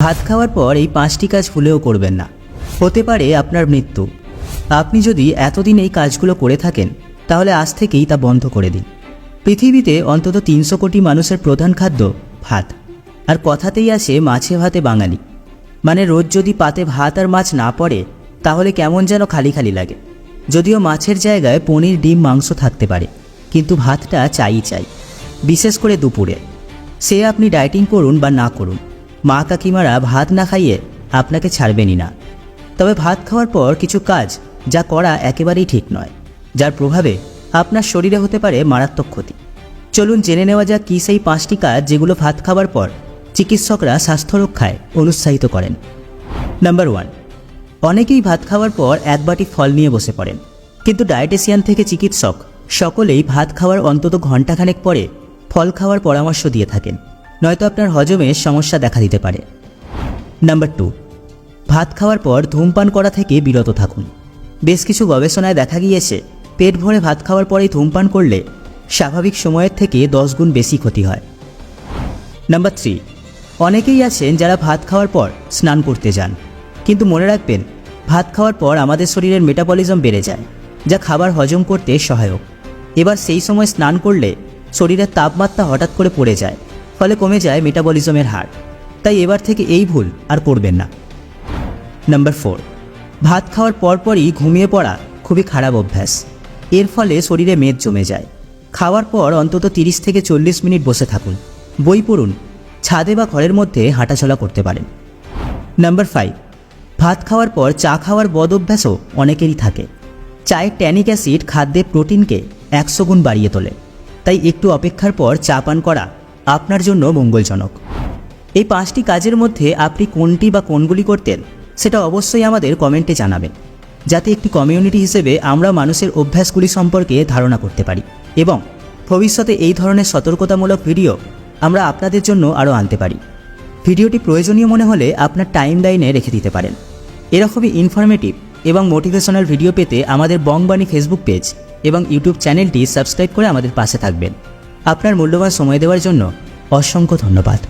ভাত খাওয়ার পর এই 5টি কাজ ভুলেও করবেন না, হতে পারে আপনার মৃত্যু। আপনি যদি এতদিন এই কাজগুলো করে থাকেন তাহলে আজ থেকেই তা বন্ধ করে দিন। পৃথিবীতে অন্তত 300 কোটি মানুষের প্রধান খাদ্য ভাত, আর কথাতেই আসে মাছে ভাতে বাঙালি। মানে রোজ যদি পাতে ভাত আর মাছ না পড়ে তাহলে কেমন যেন খালি খালি লাগে। যদিও মাছের জায়গায় পনির, ডিম, মাংস থাকতে পারে, কিন্তু ভাতটা চাই, বিশেষ করে দুপুরে। সে আপনি ডায়েটিং করুন বা না করুন, মা কাকিমারা ভাত না খাইয়ে আপনাকে ছাড়বেনই না। তবে ভাত খাওয়ার পর কিছু কাজ যা করা একেবারেই ঠিক নয়, যার প্রভাবে আপনার শরীরে হতে পারে মারাত্মক ক্ষতি। চলুন জেনে নেওয়া যাক কী সেই 5টি কাজ যেগুলো ভাত খাওয়ার পর চিকিৎসকরা স্বাস্থ্য রক্ষায় অনুৎসাহিত করেন। নাম্বার 1, অনেকেই ভাত খাওয়ার পর এক বাটি ফল নিয়ে বসে পড়েন, কিন্তু ডায়েটিশিয়ান থেকে চিকিৎসক সকলেই ভাত খাওয়ার অন্তত ঘণ্টাখানেক পরে ফল খাওয়ার পরামর্শ দিয়ে থাকেন, নয়তো আপনার হজমের সমস্যা দেখা দিতে পারে। নাম্বার 2, ভাত খাওয়ার পর ধূমপান করা থেকে বিরত থাকুন। বেশ কিছু গবেষণায় দেখা গিয়েছে পেট ভরে ভাত খাওয়ার পরেই ধূমপান করলে স্বাভাবিক সময়ের থেকে 10 গুণ বেশি ক্ষতি হয়। নাম্বার 3, অনেকেই আছেন যারা ভাত খাওয়ার পর স্নান করতে যান, কিন্তু মনে রাখবেন ভাত খাওয়ার পর আমাদের শরীরের মেটাবলিজম বেড়ে যায়, যা খাবার হজম করতে সহায়ক। এবার সেই সময় স্নান করলে শরীরের তাপমাত্রা হঠাৎ করে পড়ে যায়, ফলে কমে যায় মেটাবলিজমের হার। তাই এবার থেকে এই ভুল আর করবেন না। নাম্বার 4, ভাত খাওয়ার পরপরই ঘুমিয়ে পড়া খুবই খারাপ অভ্যাস। এর ফলে শরীরে মেদ জমে যায়। খাওয়ার পর অন্তত 30 থেকে 40 মিনিট বসে থাকুন, বই পড়ুন, ছাদে বা ঘরের মধ্যে হাঁটাচলা করতে পারেন। নাম্বার 5, ভাত খাওয়ার পর চা খাওয়ার বদ অভ্যাসও অনেকেরই থাকে। চায়ের ট্যানিক অ্যাসিড খাদ্যে প্রোটিনকে 100 গুণ বাড়িয়ে তোলে, তাই একটু অপেক্ষার পর চা পান করা আপনার জন্য মঙ্গলজনক। এই 5টি কাজের মধ্যে আপনি কোনটি বা কোনগুলি করতেন সেটা অবশ্যই আমাদের কমেন্টে জানাবেন, যাতে একটি কমিউনিটি হিসেবে আমরা মানুষের অভ্যাসগুলি সম্পর্কে ধারণা করতে পারি এবং ভবিষ্যতে এই ধরনের সতর্কতামূলক ভিডিও আমরা আপনাদের জন্য আরও আনতে পারি। ভিডিওটি প্রয়োজনীয় মনে হলে আপনার টাইমলাইনে রেখে দিতে পারেন। এরকমই ইনফরমেটিভ এবং মোটিভেশনাল ভিডিও পেতে আমাদের বংবাণী ফেসবুক পেজ এবং ইউটিউব চ্যানেলটি সাবস্ক্রাইব করে আমাদের পাশে থাকবেন। আপনার মূল্যবান সময় দেওয়ার জন্য অসংখ্য ধন্যবাদ।